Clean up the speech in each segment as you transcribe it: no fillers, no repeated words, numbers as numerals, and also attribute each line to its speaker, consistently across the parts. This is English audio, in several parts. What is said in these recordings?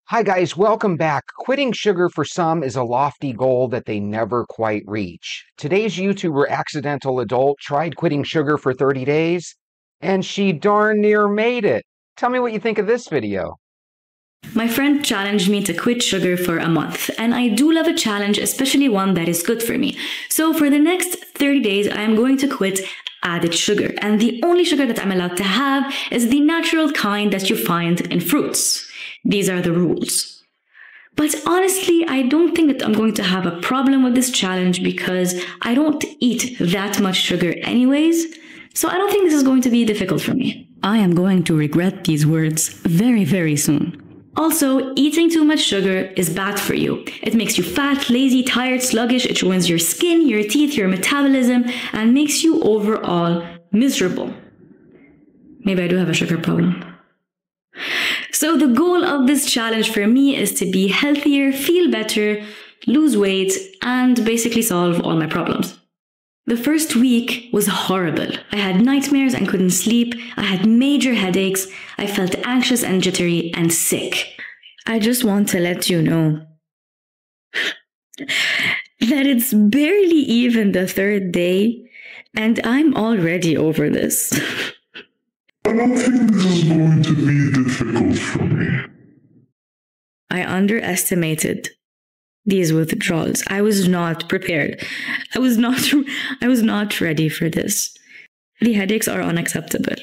Speaker 1: Hi, guys. Welcome back. Quitting sugar for some is a lofty goal that they never quite reach. Today's YouTuber Accidental Adult tried quitting sugar for 30 days, and she darn near made it. Tell me what you think of this video.
Speaker 2: My friend challenged me to quit sugar for a month, and I do love a challenge, especially one that is good for me. So for the next 30 days, I am going to quit added sugar, and the only sugar that I'm allowed to have is the natural kind that you find in fruits. These are the rules. But honestly, I don't think that I'm going to have a problem with this challenge because I don't eat that much sugar anyways, so I don't think this is going to be difficult for me. I am going to regret these words very, very soon. Also, eating too much sugar is bad for you. It makes you fat, lazy, tired, sluggish, it ruins your skin, your teeth, your metabolism, and makes you overall miserable. Maybe I do have a sugar problem. So the goal of this challenge for me is to be healthier, feel better, lose weight, and basically solve all my problems. The first week was horrible. I had nightmares and couldn't sleep. I had major headaches. I felt anxious and jittery and sick. I just want to let you know that it's barely even the third day, and I'm already over this.
Speaker 3: I don't think this is going to be difficult for me.
Speaker 2: I underestimated these withdrawals. I was not prepared. I was not ready for this. The headaches are unacceptable.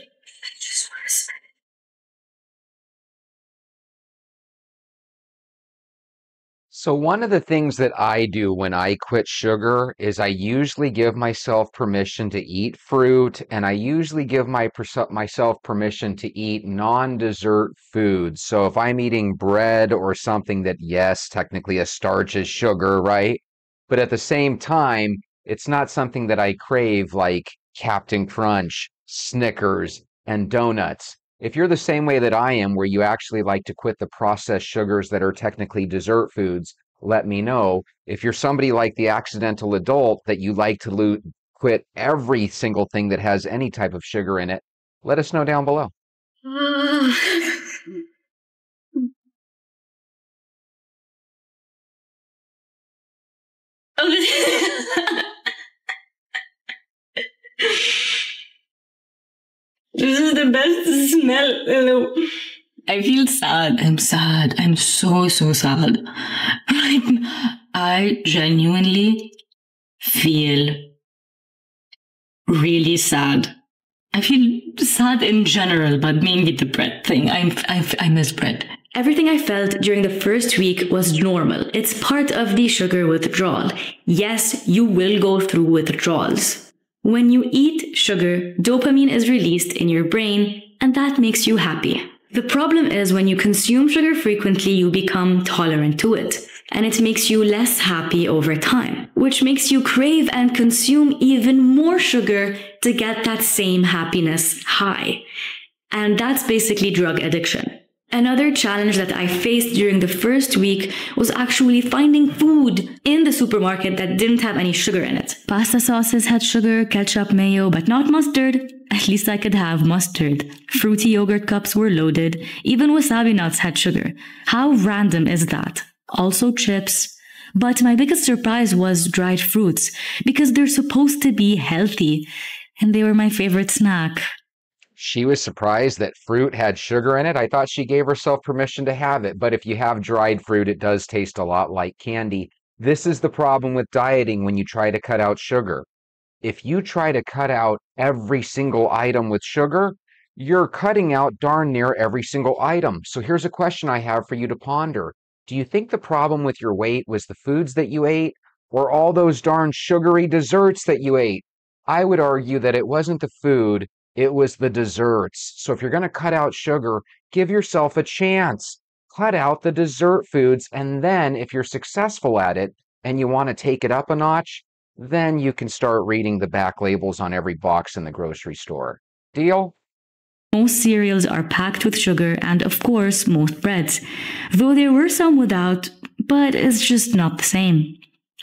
Speaker 1: So one of the things that I do when I quit sugar is I usually give myself permission to eat fruit, and I usually give myself permission to eat non-dessert foods. So if I'm eating bread or something that, yes, technically a starch is sugar, right? But at the same time, it's not something that I crave like Captain Crunch, Snickers, and donuts. If you're the same way that I am, where you actually like to quit the processed sugars that are technically dessert foods, let me know. If you're somebody like the Accidental Adult that you like to quit every single thing that has any type of sugar in it, let us know down below.
Speaker 2: This is the best smell. Hello. I feel sad. I'm sad. I'm so sad. I genuinely feel really sad. I feel sad in general, but mainly the bread thing. I miss bread. Everything I felt during the first week was normal. It's part of the sugar withdrawal. Yes, you will go through withdrawals. When you eat sugar, dopamine is released in your brain, and that makes you happy. The problem is when you consume sugar frequently, you become tolerant to it, and it makes you less happy over time, which makes you crave and consume even more sugar to get that same happiness high. And that's basically drug addiction. Another challenge that I faced during the first week was actually finding food in the supermarket that didn't have any sugar in it. Pasta sauces had sugar, ketchup, mayo, but not mustard. At least I could have mustard. Fruity yogurt cups were loaded. Even wasabi nuts had sugar. How random is that? Also chips. But my biggest surprise was dried fruits, because they're supposed to be healthy, and they were my favorite snack.
Speaker 1: She was surprised that fruit had sugar in it. I thought she gave herself permission to have it, but if you have dried fruit, it does taste a lot like candy. This is the problem with dieting when you try to cut out sugar. If you try to cut out every single item with sugar, you're cutting out darn near every single item. So here's a question I have for you to ponder. Do you think the problem with your weight was the foods that you ate, or all those darn sugary desserts that you ate? I would argue that it wasn't the food, it was the desserts. So if you're going to cut out sugar, give yourself a chance. Cut out the dessert foods, and then if you're successful at it and you want to take it up a notch, then you can start reading the back labels on every box in the grocery store. Deal?
Speaker 2: Most cereals are packed with sugar, and of course, most breads. Though there were some without, but it's just not the same.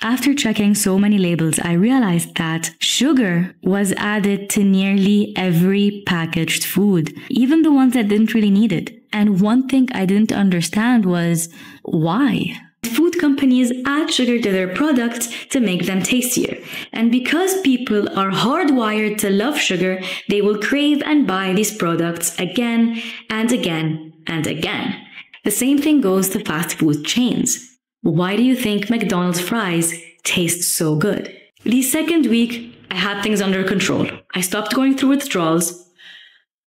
Speaker 2: After checking so many labels, I realized that sugar was added to nearly every packaged food, even the ones that didn't really need it. And one thing I didn't understand was why. Food companies add sugar to their products to make them tastier. And because people are hardwired to love sugar, they will crave and buy these products again and again and again. The same thing goes to fast food chains. Why do you think McDonald's fries taste so good? The second week, I had things under control. I stopped going through withdrawals,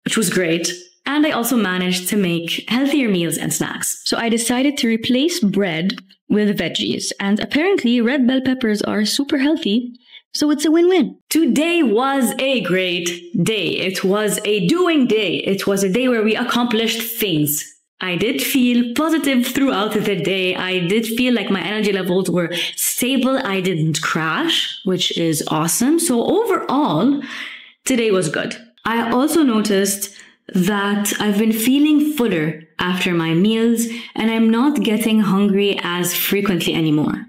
Speaker 2: which was great. And I also managed to make healthier meals and snacks. So I decided to replace bread with veggies. And apparently red bell peppers are super healthy. So it's a win-win. Today was a great day. It was a doing day. It was a day where we accomplished things. I did feel positive throughout the day. I did feel like my energy levels were stable. I didn't crash, which is awesome. So overall, today was good. I also noticed that I've been feeling fuller after my meals and I'm not getting hungry as frequently anymore.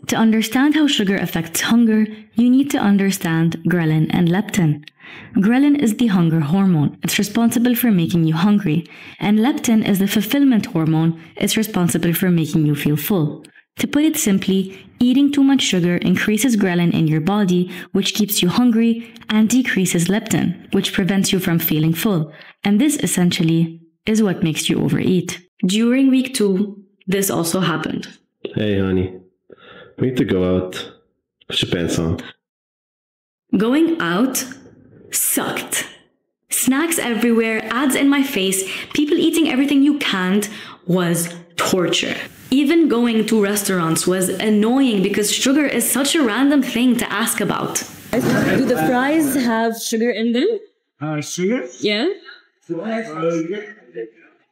Speaker 2: To understand how sugar affects hunger, you need to understand ghrelin and leptin. Ghrelin is the hunger hormone. It's responsible for making you hungry. And leptin is the fulfillment hormone. It's responsible for making you feel full. To put it simply, eating too much sugar increases ghrelin in your body, which keeps you hungry, and decreases leptin, which prevents you from feeling full. And this essentially is what makes you overeat. During week 2, this also happened.
Speaker 4: Hey, honey. We need to go out. Put your pants on.
Speaker 2: Going out sucked. Snacks everywhere, ads in my face, people eating everything you canned was torture. Even going to restaurants was annoying because sugar is such a random thing to ask about. Do the fries have sugar in them?
Speaker 5: Sugar?
Speaker 2: Yeah?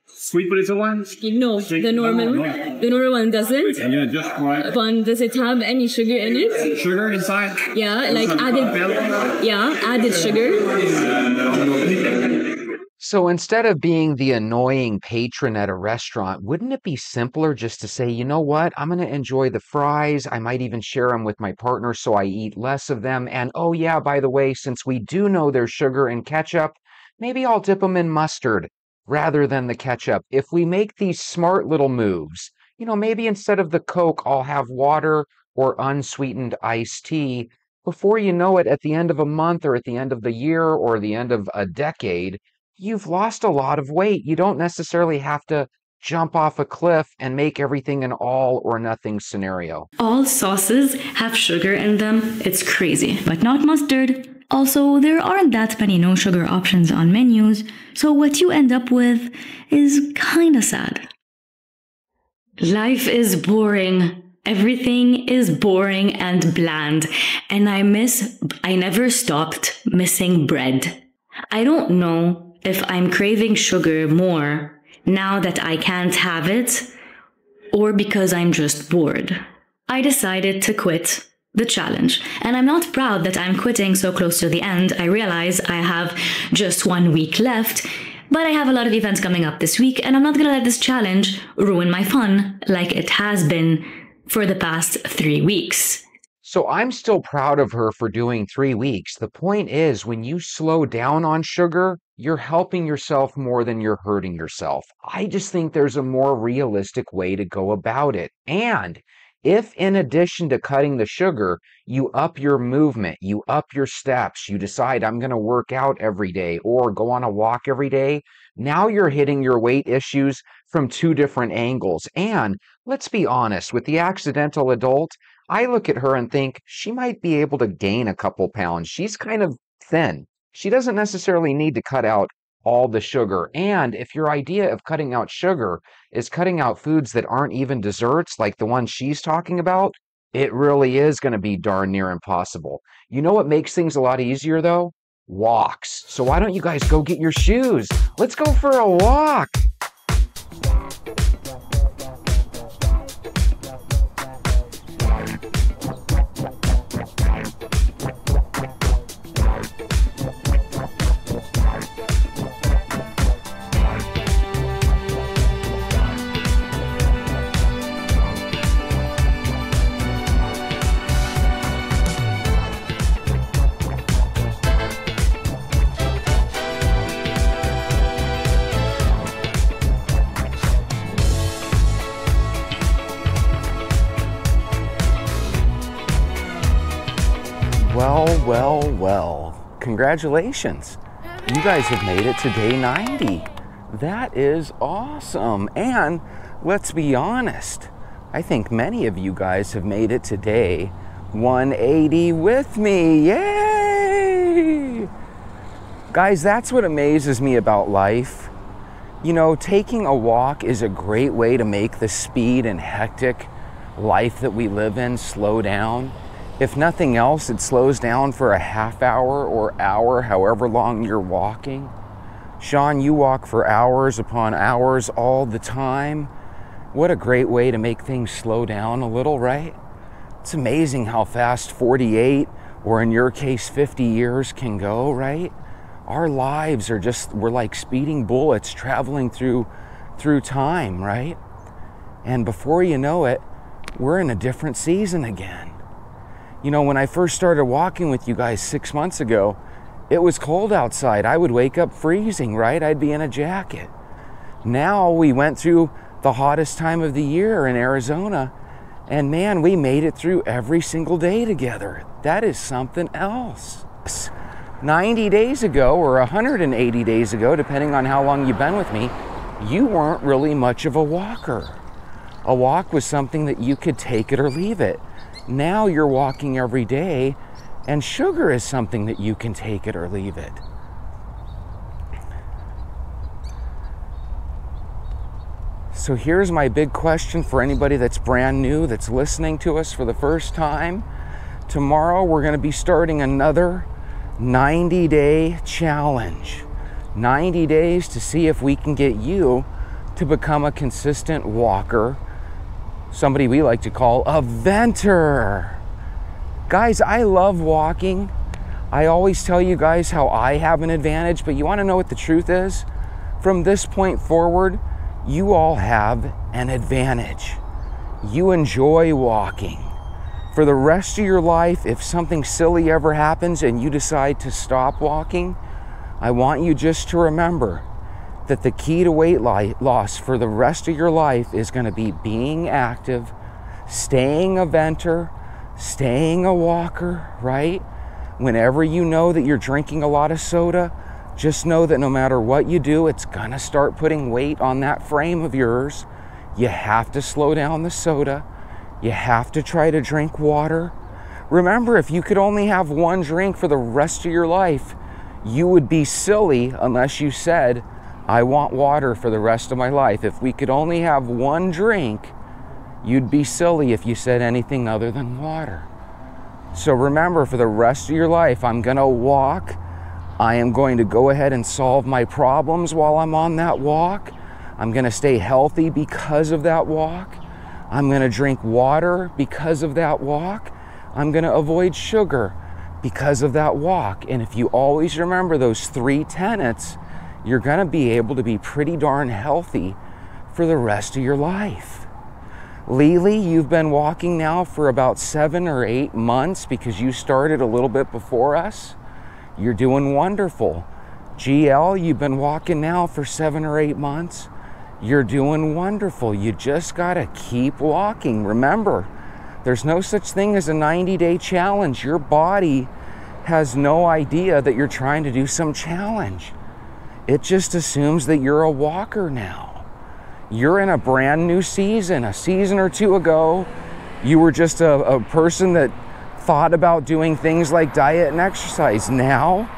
Speaker 5: Sweet potato one?
Speaker 2: No, the normal one doesn't.
Speaker 5: Yeah, just right.
Speaker 2: But does it have any sugar in it?
Speaker 5: Sugar inside?
Speaker 2: Yeah, like added sugar.
Speaker 1: So instead of being the annoying patron at a restaurant, wouldn't it be simpler just to say, you know what, I'm going to enjoy the fries. I might even share them with my partner so I eat less of them. And oh yeah, by the way, since we do know there's sugar in ketchup, maybe I'll dip them in mustard rather than the ketchup. If we make these smart little moves, you know, maybe instead of the Coke, I'll have water or unsweetened iced tea. Before you know it, at the end of a month or at the end of the year or the end of a decade, you've lost a lot of weight. You don't necessarily have to jump off a cliff and make everything an all or nothing scenario.
Speaker 2: All sauces have sugar in them. It's crazy, but not mustard. Also, there aren't that many no sugar options on menus, so what you end up with is kinda sad. Life is boring. Everything is boring and bland, and I never stopped missing bread. I don't know if I'm craving sugar more now that I can't have it, or because I'm just bored. I decided to quit the challenge, and I'm not proud that I'm quitting so close to the end. I realize I have just 1 week left, but I have a lot of events coming up this week, and I'm not gonna let this challenge ruin my fun like it has been for the past 3 weeks.
Speaker 1: So I'm still proud of her for doing 3 weeks. The point is, when you slow down on sugar, you're helping yourself more than you're hurting yourself. I just think there's a more realistic way to go about it. And if in addition to cutting the sugar, you up your movement, you up your steps, you decide I'm going to work out every day or go on a walk every day, now you're hitting your weight issues from 2 different angles. And let's be honest, with the accidental adult, I look at her and think she might be able to gain a couple pounds. She's kind of thin. She doesn't necessarily need to cut out all the sugar. And if your idea of cutting out sugar is cutting out foods that aren't even desserts like the one she's talking about, it really is going to be darn near impossible. You know what makes things a lot easier though? Walks. So why don't you guys go get your shoes? Let's go for a walk. Well. Congratulations. You guys have made it to day 90. That is awesome. And let's be honest, I think many of you guys have made it to day 180 with me. Yay! Guys, that's what amazes me about life. You know, taking a walk is a great way to make the speed and hectic life that we live in slow down. If nothing else, it slows down for a half hour or hour, however long you're walking. Sean, you walk for hours upon hours all the time. What a great way to make things slow down a little, right? It's amazing how fast 48, or in your case 50 years can go, right? Our lives are just, we're like speeding bullets traveling through time, right? And before you know it, we're in a different season again. You know, when I first started walking with you guys 6 months ago, it was cold outside. I would wake up freezing, right? I'd be in a jacket. Now we went through the hottest time of the year in Arizona, and man, we made it through every single day together. That is something else. 90 days ago, or 180 days ago, depending on how long you've been with me, you weren't really much of a walker. A walk was something that you could take it or leave it. Now you're walking every day, and sugar is something that you can take it or leave it. So here's my big question for anybody that's brand new, that's listening to us for the first time. Tomorrow we're going to be starting another 90-day challenge. 90 days to see if we can get you to become a consistent walker. Somebody we like to call a venter. Guys, I love walking. I always tell you guys how I have an advantage, but you want to know what the truth is? From this point forward, you all have an advantage. You enjoy walking. For the rest of your life, if something silly ever happens and you decide to stop walking, I want you just to remember that the key to weight loss for the rest of your life is going to be being active, staying a venter, staying a walker, right? Whenever you know that you're drinking a lot of soda, just know that no matter what you do, it's going to start putting weight on that frame of yours. You have to slow down the soda. You have to try to drink water. Remember, if you could only have one drink for the rest of your life, you would be silly unless you said, I want water for the rest of my life. If we could only have one drink, you'd be silly if you said anything other than water. So remember, for the rest of your life, I'm going to walk. I am going to go ahead and solve my problems while I'm on that walk. I'm going to stay healthy because of that walk. I'm going to drink water because of that walk. I'm going to avoid sugar because of that walk. And if you always remember those 3 tenets, you're going to be able to be pretty darn healthy for the rest of your life. Lily, you've been walking now for about 7 or 8 months because you started a little bit before us. You're doing wonderful. GL, you've been walking now for 7 or 8 months. You're doing wonderful. You just got to keep walking. Remember, there's no such thing as a 90-day challenge. Your body has no idea that you're trying to do some challenge. It just assumes that you're a walker now. You're in a brand new season. A season or 2 ago, you were just a person that thought about doing things like diet and exercise. Now,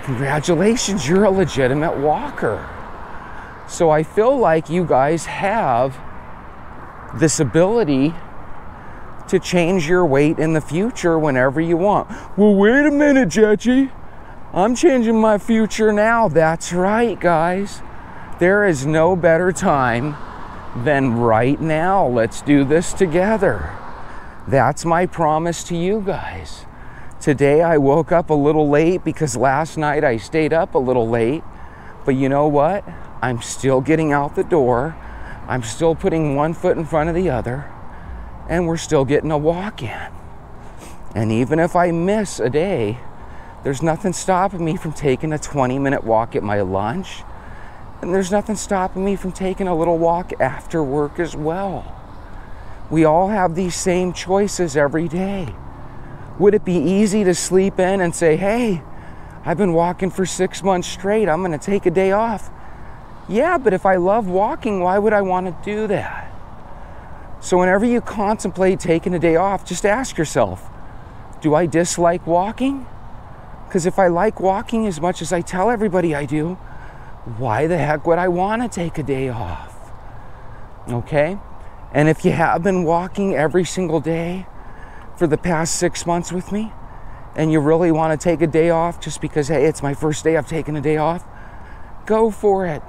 Speaker 1: congratulations, you're a legitimate walker. So I feel like you guys have this ability to change your weight in the future whenever you want. Well, wait a minute, Jetchy. I'm changing my future now. That's right, guys. There is no better time than right now. Let's do this together. That's my promise to you guys. Today I woke up a little late because last night I stayed up a little late. But you know what? I'm still getting out the door. I'm still putting one foot in front of the other. And we're still getting a walk in. And even if I miss a day, there's nothing stopping me from taking a 20-minute walk at my lunch. And there's nothing stopping me from taking a little walk after work as well. We all have these same choices every day.
Speaker 6: Would it be easy to sleep in and say, hey, I've been walking for 6 months straight, I'm gonna take a day off? Yeah, but if I love walking, why would I want to do that? So whenever you contemplate taking a day off, just ask yourself, do I dislike walking? Because if I like walking as much as I tell everybody I do, why the heck would I want to take a day off? Okay? And if you have been walking every single day for the past 6 months with me, and you really want to take a day off just because, hey, it's my first day I've taken a day off, go for it.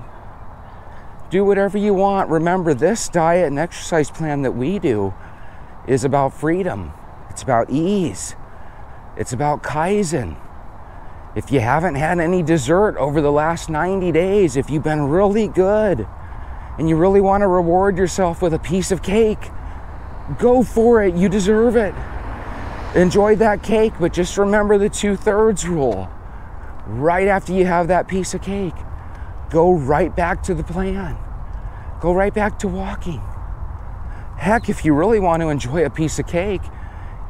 Speaker 6: Do whatever you want. Remember, this diet and exercise plan that we do is about freedom. It's about ease. It's about Kaizen. If you haven't had any dessert over the last 90 days, if you've been really good and you really want to reward yourself with a piece of cake, go for it. You deserve it. Enjoy that cake, but just remember the 2/3 rule. Right after you have that piece of cake, go right back to the plan. Go right back to walking. Heck, if you really want to enjoy a piece of cake,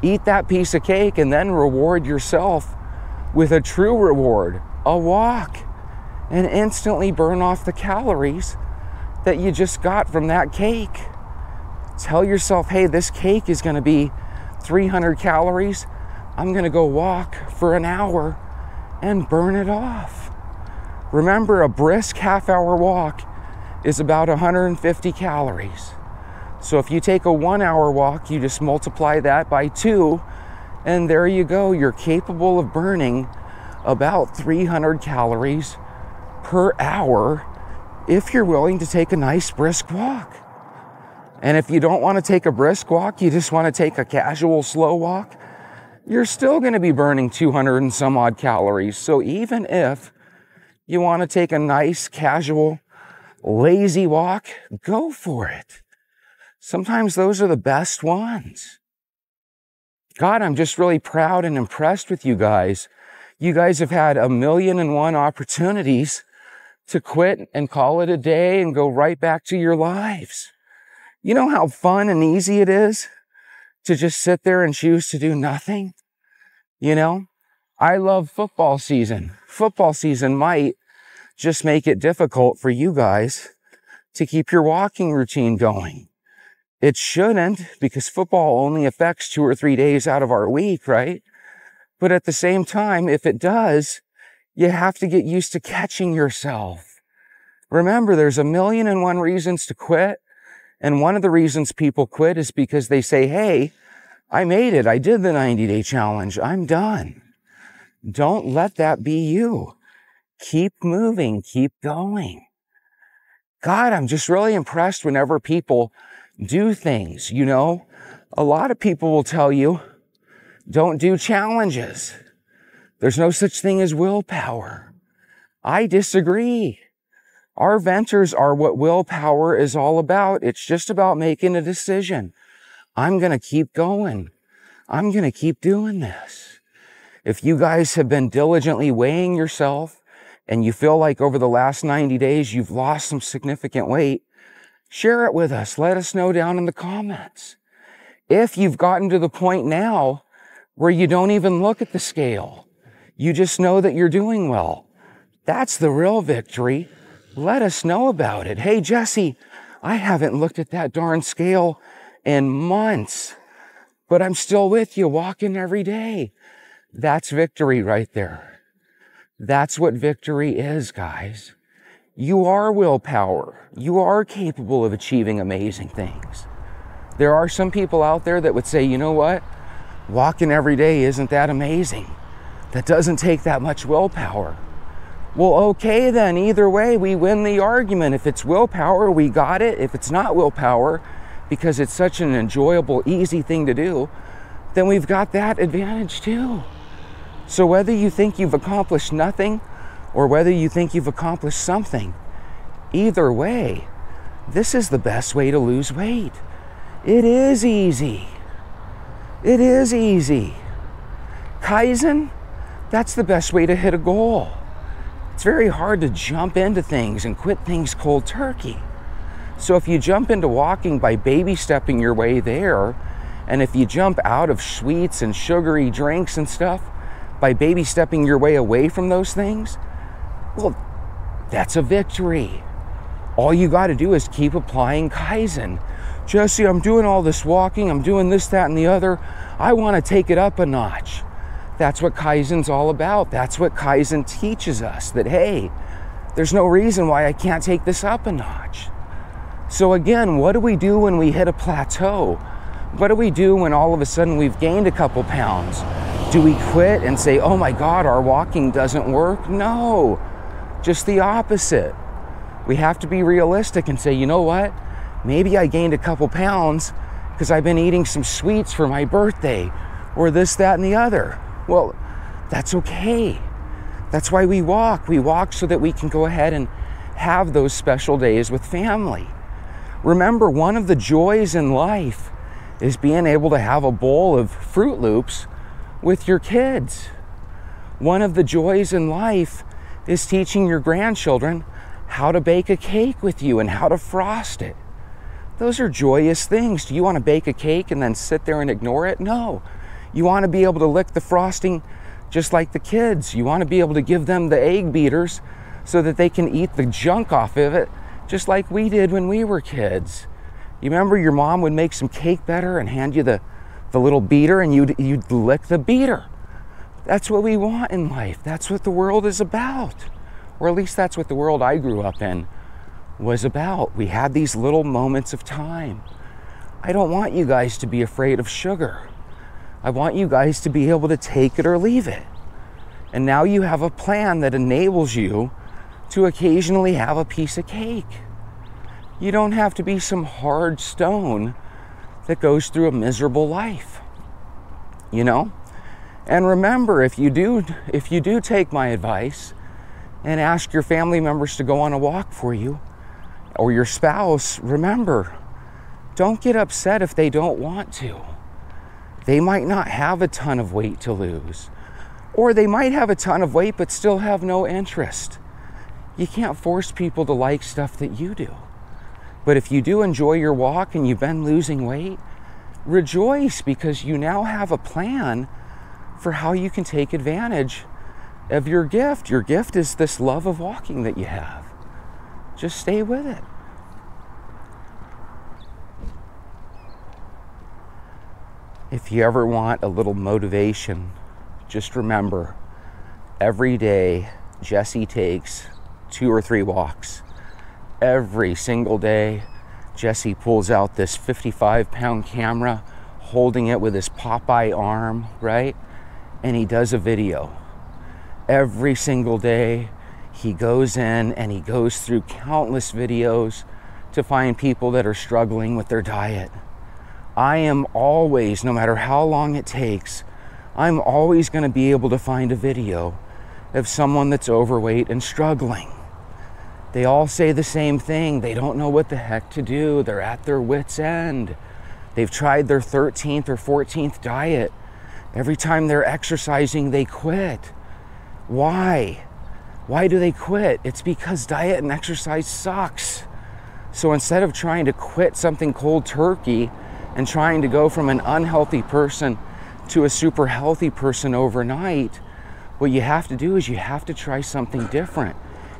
Speaker 6: eat that piece of cake and then reward yourself with a true reward, a walk, and instantly burn off the calories that you just got from that cake. Tell yourself, hey, this cake is going to be 300 calories. I'm going to go walk for an hour and burn it off. Remember, a brisk half-hour walk is about 150 calories. So if you take a 1 hour walk, you just multiply that by 2, and there you go. You're capable of burning about 300 calories per hour if you're willing to take a nice brisk walk. And if you don't want to take a brisk walk, you just want to take a casual slow walk, you're still going to be burning 200 and some odd calories. So even if you want to take a nice casual lazy walk, go for it. Sometimes those are the best ones. God, I'm just really proud and impressed with you guys. You guys have had 1,000,001 opportunities to quit and call it a day and go right back to your lives. You know how fun and easy it is to just sit there and choose to do nothing? You know, I love football season. Football season might just make it difficult for you guys to keep your walking routine going. It shouldn't, because football only affects 2 or 3 days out of our week, right? But at the same time, if it does, you have to get used to catching yourself. Remember, there's 1,000,001 reasons to quit. And one of the reasons people quit is because they say, hey, I made it. I did the 90-day challenge. I'm done. Don't let that be you. Keep moving. Keep going. God, I'm just really impressed whenever people do things. You know, a lot of people will tell you, don't do challenges. There's no such thing as willpower. I disagree. Our ventures are what willpower is all about. It's just about making a decision. I'm going to keep going. I'm going to keep doing this. If you guys have been diligently weighing yourself and you feel like over the last 90 days you've lost some significant weight, share it with us. Let us know down in the comments. If you've gotten to the point now where you don't even look at the scale, you just know that you're doing well, that's the real victory. Let us know about it. Hey, Jesse, I haven't looked at that darn scale in months, but I'm still with you, walking every day. That's victory right there. That's what victory is, guys. You are willpower. You are capable of achieving amazing things. There are some people out there that would say, you know what? Walking every day isn't that amazing. That doesn't take that much willpower. Well, okay then, either way, we win the argument. If it's willpower, we got it. If it's not willpower, because it's such an enjoyable, easy thing to do, then we've got that advantage too. So whether you think you've accomplished nothing or whether you think you've accomplished something, either way, this is the best way to lose weight. It is easy. It is easy. Kaizen, that's the best way to hit a goal. It's very hard to jump into things and quit things cold turkey. So if you jump into walking by baby stepping your way there, And if you jump out of sweets and sugary drinks and stuff by baby stepping your way away from those things, well, that's a victory. All you got to do is keep applying Kaizen. Jesse, I'm doing all this walking, I'm doing this, that, and the other. I want to take it up a notch. That's what Kaizen's all about. That's what Kaizen teaches us, that, hey, there's no reason why I can't take this up a notch. So again, what do we do when we hit a plateau? What do we do when all of a sudden we've gained a couple pounds? Do we quit and say, oh my God, our walking doesn't work? No, just the opposite. We have to be realistic and say, you know what? Maybe I gained a couple pounds because I've been eating some sweets for my birthday or this, that, and the other. Well, that's okay. That's why we walk. We walk so that we can go ahead and have those special days with family. Remember, one of the joys in life is being able to have a bowl of Fruit Loops with your kids. One of the joys in life is teaching your grandchildren how to bake a cake with you and how to frost it. Those are joyous things. Do you want to bake a cake and then sit there and ignore it? No. You want to be able to lick the frosting just like the kids. You want to be able to give them the egg beaters so that they can eat the junk off of it just like we did when we were kids. You remember your mom would make some cake batter and hand you the little beater and you'd lick the beater. That's what we want in life. That's what the world is about. Or at least that's what the world I grew up in was about. We had these little moments of time. I don't want you guys to be afraid of sugar. I want you guys to be able to take it or leave it. And now you have a plan that enables you to occasionally have a piece of cake. You don't have to be some hard stone that goes through a miserable life, you know? And remember, if you do take my advice and ask your family members to go on a walk for you, or your spouse, remember, don't get upset if they don't want to. They might not have a ton of weight to lose, or they might have a ton of weight but still have no interest. You can't force people to like stuff that you do. But if you do enjoy your walk and you've been losing weight, rejoice, because you now have a plan for how you can take advantage of your gift. Your gift is this love of walking that you have. Just stay with it. If you ever want a little motivation, just remember, every day Jesse takes 2 or 3 walks. Every single day, Jesse pulls out this 55-pound camera, holding it with his Popeye arm, right? And he does a video. Every single day, he goes in and he goes through countless videos to find people that are struggling with their diet. I am always, no matter how long it takes, I'm always going to be able to find a video of someone that's overweight and struggling. They all say the same thing. They don't know what the heck to do. They're at their wits' end. They've tried their 13th or 14th diet. Every time they're exercising, they quit. Why? Why do they quit? It's because diet and exercise sucks. So instead of trying to quit something cold turkey and trying to go from an unhealthy person to a super healthy person overnight, what you have to do is you have to try something different.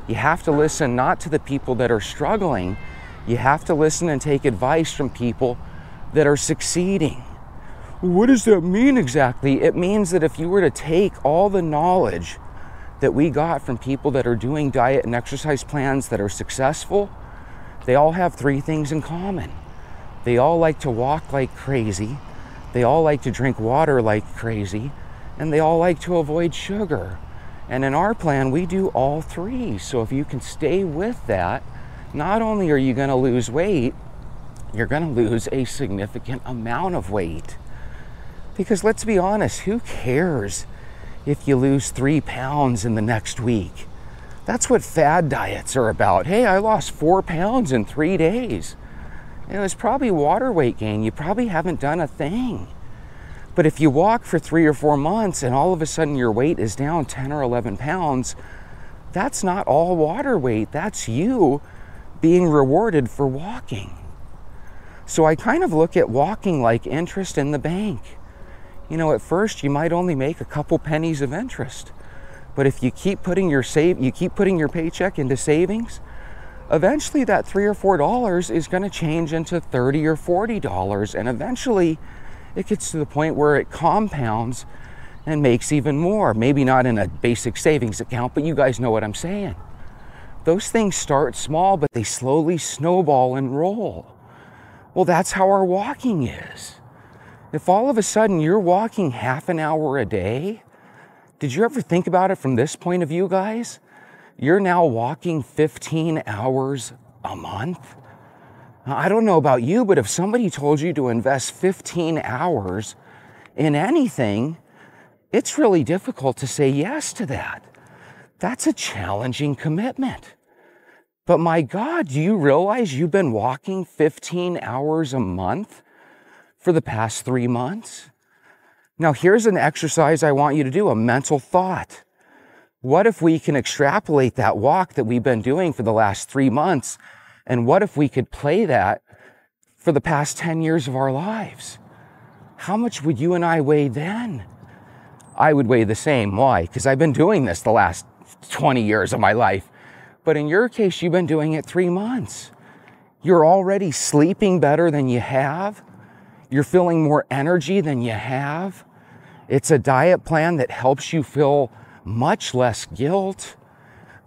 Speaker 6: You have to listen not to the people that are struggling. You have to listen and take advice from people that are succeeding. What does that mean exactly? It means that if you were to take all the knowledge that we got from people that are doing diet and exercise plans that are successful, they all have 3 things in common. They all like to walk like crazy. They all like to drink water like crazy. And they all like to avoid sugar. And in our plan, we do all 3. So if you can stay with that, not only are you going to lose weight, you're going to lose a significant amount of weight. Because let's be honest, who cares if you lose 3 pounds in the next week? That's what fad diets are about. Hey, I lost 4 pounds in 3 days. It was probably water weight gain. You probably haven't done a thing. But if you walk for 3 or 4 months and all of a sudden your weight is down 10 or 11 pounds, that's not all water weight. That's you being rewarded for walking. So I kind of look at walking like interest in the bank. You know, at first you might only make a couple pennies of interest, but if you keep putting your paycheck into savings, eventually that $3 or $4 is going to change into $30 or $40, and eventually it gets to the point where it compounds and makes even more. Maybe not in a basic savings account, but you guys know what I'm saying. Those things start small, but they slowly snowball and roll. Well, that's how our walking is. If all of a sudden you're walking half an hour a day, did you ever think about it from this point of view, guys? You're now walking 15 hours a month. Now, I don't know about you, but if somebody told you to invest 15 hours in anything, it's really difficult to say yes to that. That's a challenging commitment. But my God, do you realize you've been walking 15 hours a month for the past 3 months? Now, here's an exercise I want you to do, a mental thought. What if we can extrapolate that walk that we've been doing for the last 3 months? And what if we could play that for the past 10 years of our lives? How much would you and I weigh then? I would weigh the same. Why? Because I've been doing this the last 20 years of my life. But in your case, you've been doing it 3 months. You're already sleeping better than you have. You're feeling more energy than you have. It's a diet plan that helps you feel much less guilt.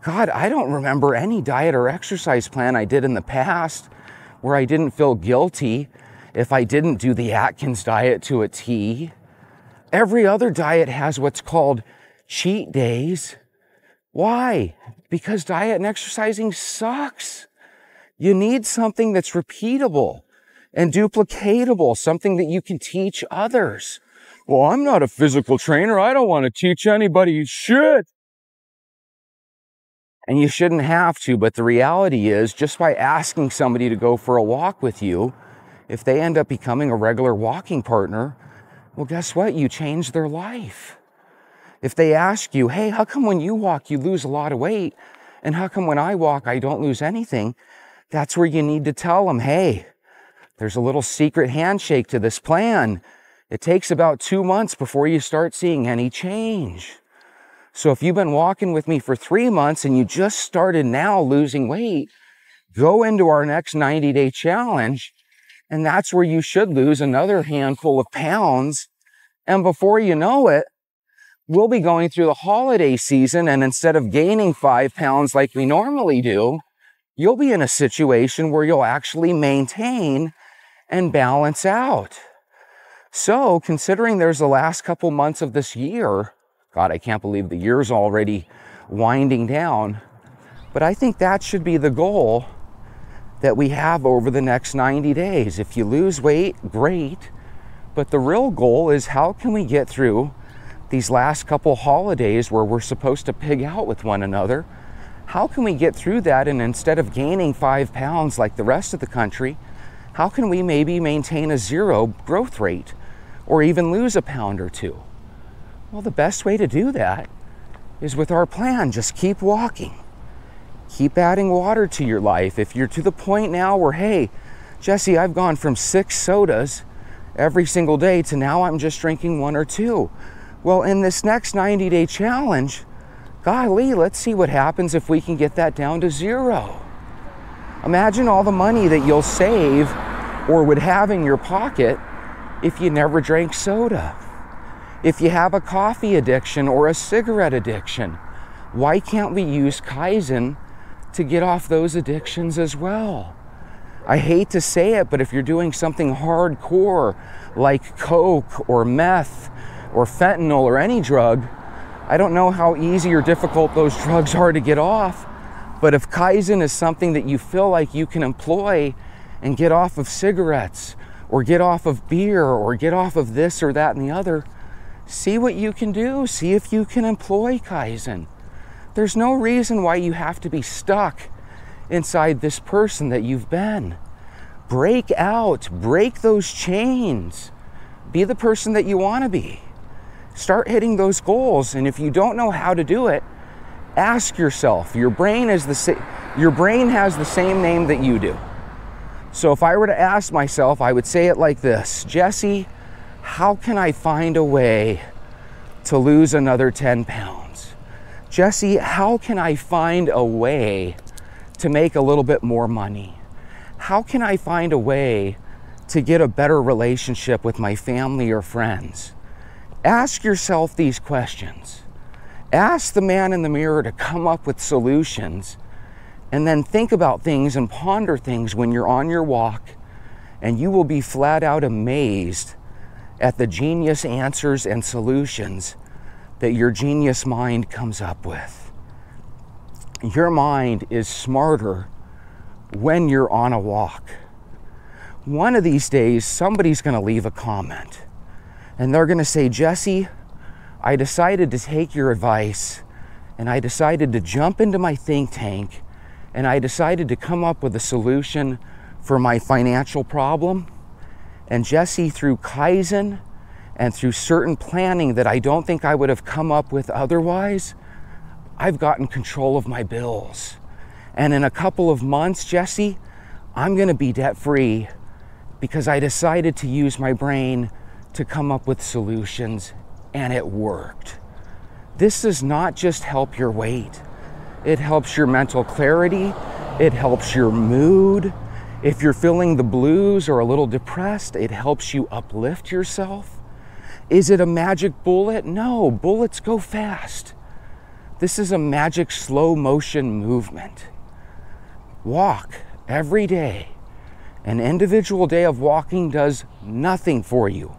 Speaker 6: God, I don't remember any diet or exercise plan I did in the past where I didn't feel guilty if I didn't do the Atkins diet to a T. Every other diet has what's called cheat days. Why? Because diet and exercising sucks. You need something that's repeatable and duplicatable, something that you can teach others. Well, I'm not a physical trainer. I don't want to teach anybody shit. And you shouldn't have to, but the reality is, just by asking somebody to go for a walk with you, if they end up becoming a regular walking partner, well, guess what? You change their life. If they ask you, hey, how come when you walk, you lose a lot of weight? And how come when I walk, I don't lose anything? That's where you need to tell them, hey, there's a little secret handshake to this plan. It takes about 2 months before you start seeing any change. So if you've been walking with me for 3 months and you just started now losing weight, go into our next 90-day challenge, and that's where you should lose another handful of pounds. And before you know it, we'll be going through the holiday season, and instead of gaining 5 pounds like we normally do, you'll be in a situation where you'll actually maintain and balance out. So, considering there's the last couple months of this year, God, I can't believe the year's already winding down, but I think that should be the goal that we have over the next 90 days. If you lose weight, great, but the real goal is how can we get through these last couple holidays where we're supposed to pig out with one another? How can we get through that, and instead of gaining 5 pounds like the rest of the country, how can we maybe maintain a 0 growth rate or even lose a pound or 2? Well, the best way to do that is with our plan. Just keep walking. Keep adding water to your life. If you're to the point now where, hey, Jesse, I've gone from 6 sodas every single day to now I'm just drinking 1 or 2. Well, in this next 90-day challenge, golly, let's see what happens if we can get that down to 0. Imagine all the money that you'll save or would have in your pocket if you never drank soda. If you have a coffee addiction or a cigarette addiction, why can't we use Kaizen to get off those addictions as well? I hate to say it, but if you're doing something hardcore like coke or meth or fentanyl or any drug, I don't know how easy or difficult those drugs are to get off, but if Kaizen is something that you feel like you can employ and get off of cigarettes or get off of beer or get off of this or that and the other, see what you can do. See if you can employ Kaizen. There's no reason why you have to be stuck inside this person that you've been. Break out, break those chains. Be the person that you want to be. Start hitting those goals, and if you don't know how to do it, ask yourself. Your brain has the same name that you do. So if I were to ask myself, I would say it like this: Jesse, how can I find a way to lose another 10 pounds? Jesse, how can I find a way to make a little bit more money? How can I find a way to get a better relationship with my family or friends? Ask yourself these questions. Ask the man in the mirror to come up with solutions, and then think about things and ponder things when you're on your walk, and you will be flat out amazed at the genius answers and solutions that your genius mind comes up with. Your mind is smarter when you're on a walk. One of these days, somebody's going to leave a comment, and they're going to say, Jesse, I decided to take your advice, and I decided to jump into my think tank, and I decided to come up with a solution for my financial problem. And Jesse, through Kaizen and through certain planning that I don't think I would have come up with otherwise, I've gotten control of my bills. And in a couple of months, Jesse, I'm going to be debt-free because I decided to use my brain to come up with solutions, and it worked. This does not just help your weight. It helps your mental clarity. It helps your mood. If you're feeling the blues or a little depressed, it helps you uplift yourself. Is it a magic bullet? No, bullets go fast. This is a magic slow motion movement. Walk every day. An individual day of walking does nothing for you.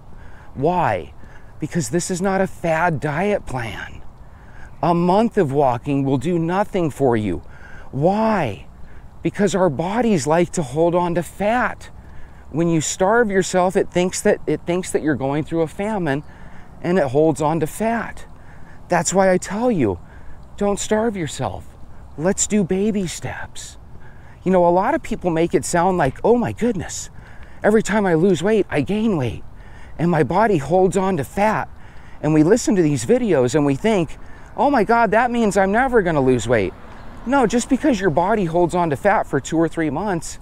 Speaker 6: Why? Because this is not a fad diet plan. A month of walking will do nothing for you. Why? Because our bodies like to hold on to fat. When you starve yourself, it thinks that you're going through a famine, and it holds on to fat. That's why I tell you, don't starve yourself. Let's do baby steps. You know, a lot of people make it sound like, oh my goodness, every time I lose weight, I gain weight, and my body holds on to fat. And we listen to these videos and we think, oh my God, that means I'm never going to lose weight. No, just because your body holds on to fat for 2 or 3 months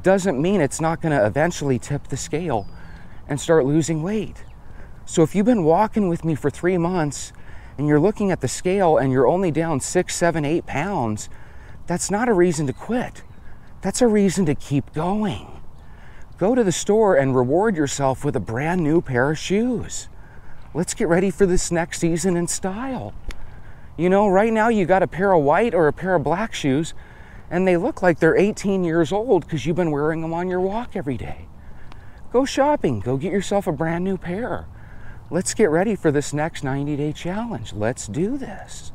Speaker 6: doesn't mean it's not going to eventually tip the scale and start losing weight. So if you've been walking with me for 3 months and you're looking at the scale and you're only down 6, 7, 8 pounds, that's not a reason to quit. That's a reason to keep going. Go to the store and reward yourself with a brand new pair of shoes. Let's get ready for this next season in style. You know, right now you got a pair of white or a pair of black shoes, and they look like they're 18 years old because you've been wearing them on your walk every day. Go shopping. Go get yourself a brand new pair. Let's get ready for this next 90-day challenge. Let's do this.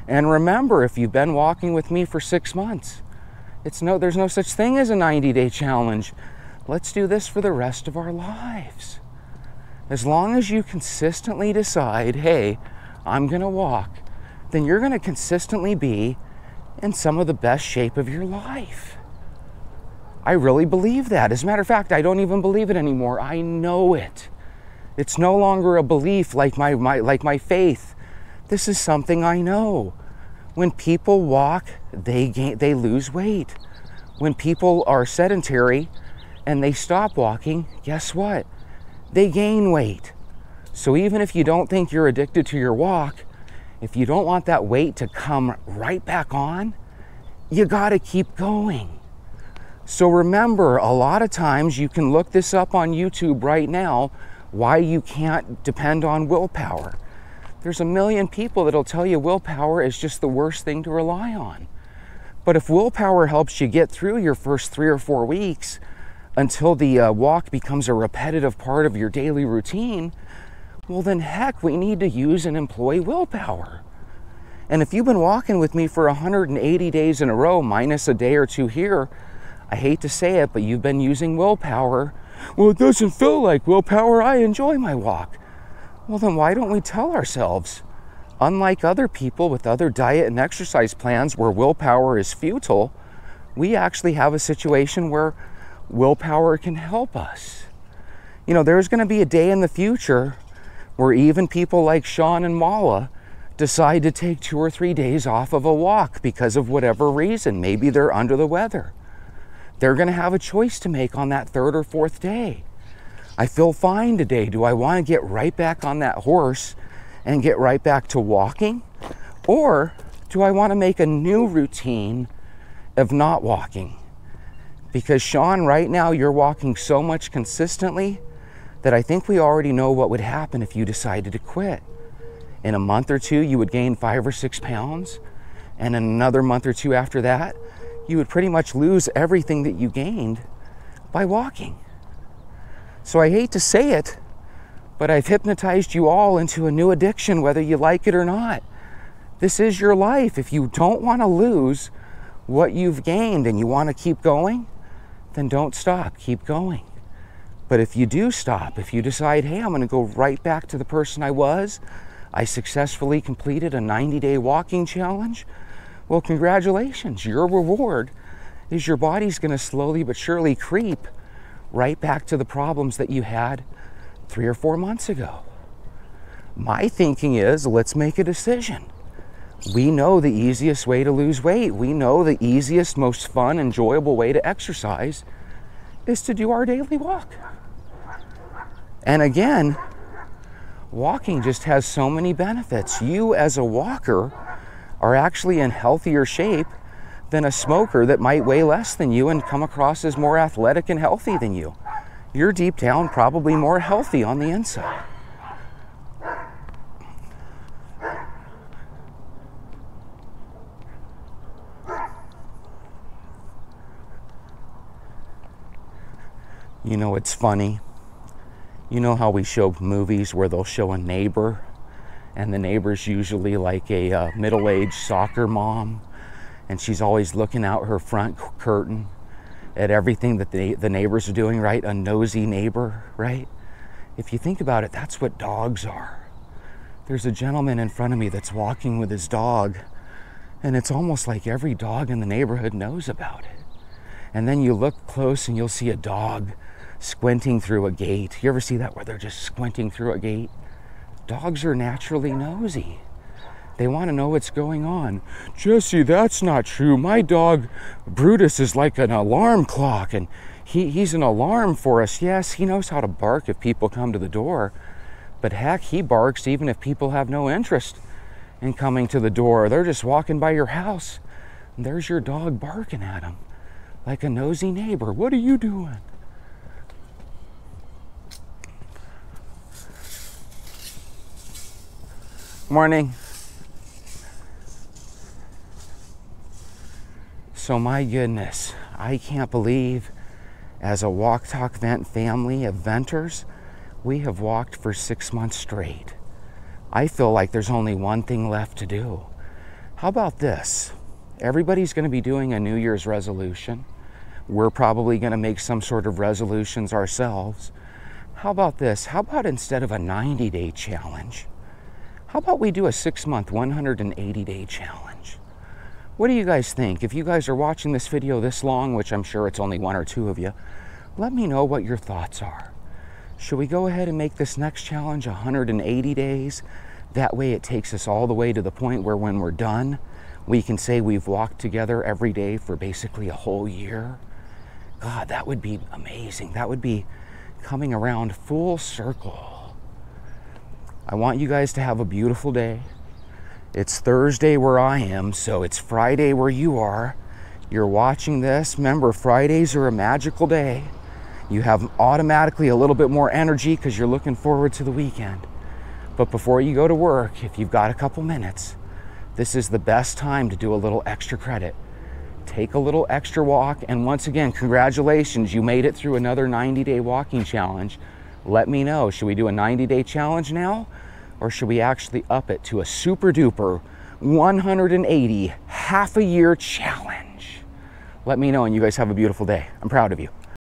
Speaker 6: And remember, if you've been walking with me for 6 months, there's no such thing as a 90-day challenge. Let's do this for the rest of our lives. As long as you consistently decide, hey, I'm going to walk, then you're going to consistently be in some of the best shape of your life. I really believe that. As a matter of fact, I don't even believe it anymore. I know it. It's no longer a belief like my faith. This is something I know. When people walk, they lose weight. When people are sedentary and they stop walking, guess what? They gain weight. So even if you don't think you're addicted to your walk, if you don't want that weight to come right back on, you gotta keep going. So remember, a lot of times you can look this up on YouTube right now, why you can't depend on willpower. There's a million people that'll tell you willpower is just the worst thing to rely on. But if willpower helps you get through your first 3 or 4 weeks until the walk becomes a repetitive part of your daily routine, well then heck, we need to use and employ willpower. And if you've been walking with me for 180 days in a row, minus a day or two here, I hate to say it, but you've been using willpower. Well, it doesn't feel like willpower. I enjoy my walk. Well, then why don't we tell ourselves, unlike other people with other diet and exercise plans where willpower is futile, we actually have a situation where willpower can help us. You know, there's going to be a day in the future where even people like Sean and Mala decide to take 2 or 3 days off of a walk because of whatever reason. Maybe they're under the weather. They're going to have a choice to make on that third or fourth day. I feel fine today. Do I want to get right back on that horse and get right back to walking? Or do I want to make a new routine of not walking? Because Sean, right now you're walking so much consistently that I think we already know what would happen if you decided to quit. In a month or two, you would gain 5 or 6 pounds. And in another month or two after that, you would pretty much lose everything that you gained by walking. So I hate to say it, but I've hypnotized you all into a new addiction, whether you like it or not. This is your life. If you don't want to lose what you've gained and you want to keep going, then don't stop, keep going. But if you do stop, if you decide, hey, I'm going to go right back to the person I was, I successfully completed a 90-day walking challenge, well, congratulations. Your reward is your body's going to slowly but surely creep right back to the problems that you had 3 or 4 months ago. My thinking is, let's make a decision. We know the easiest way to lose weight. We know the easiest, most fun, enjoyable way to exercise is to do our daily walk. And again, walking just has so many benefits. You as a walker are actually in healthier shape than a smoker that might weigh less than you and come across as more athletic and healthy than you. You're deep down probably more healthy on the inside. You know, it's funny. You know how we show movies where they'll show a neighbor, and the neighbor's usually like a middle-aged soccer mom, and she's always looking out her front curtain at everything that the neighbors are doing, right? A nosy neighbor, right? If you think about it, that's what dogs are. There's a gentleman in front of me that's walking with his dog, and it's almost like every dog in the neighborhood knows about it. And then you look close and you'll see a dog squinting through a gate. You ever see that, where they're just squinting through a gate? Dogs are naturally nosy. They want to know what's going on. Jesse, that's not true. My dog Brutus is like an alarm clock, and he's an alarm for us. Yes, he knows how to bark if people come to the door, but heck, he barks even if people have no interest in coming to the door. They're just walking by your house, and there's your dog barking at them like a nosy neighbor. What are you doing? Morning. So my goodness, I can't believe, as a Walk Talk Vent family of venters, we have walked for 6 months straight. I feel like there's only one thing left to do. How about this? Everybody's going to be doing a New Year's resolution. We're probably going to make some sort of resolutions ourselves. How about this? How about instead of a 90-day challenge, how about we do a 6-month, 180-day challenge? What do you guys think? If you guys are watching this video this long, which I'm sure it's only 1 or 2 of you, let me know what your thoughts are. Should we go ahead and make this next challenge 180 days? That way it takes us all the way to the point where when we're done, we can say we've walked together every day for basically a whole year. God, that would be amazing. That would be coming around full circle. I want you guys to have a beautiful day. It's Thursday where I am, so it's Friday where you are. You're watching this. Remember, Fridays are a magical day. You have automatically a little bit more energy because you're looking forward to the weekend. But before you go to work, if you've got a couple minutes, this is the best time to do a little extra credit. Take a little extra walk, and once again, congratulations, you made it through another 90-day walking challenge. Let me know, should we do a 90-day challenge now, or should we actually up it to a super duper 180 half a year challenge? Let me know, and you guys have a beautiful day. I'm proud of you.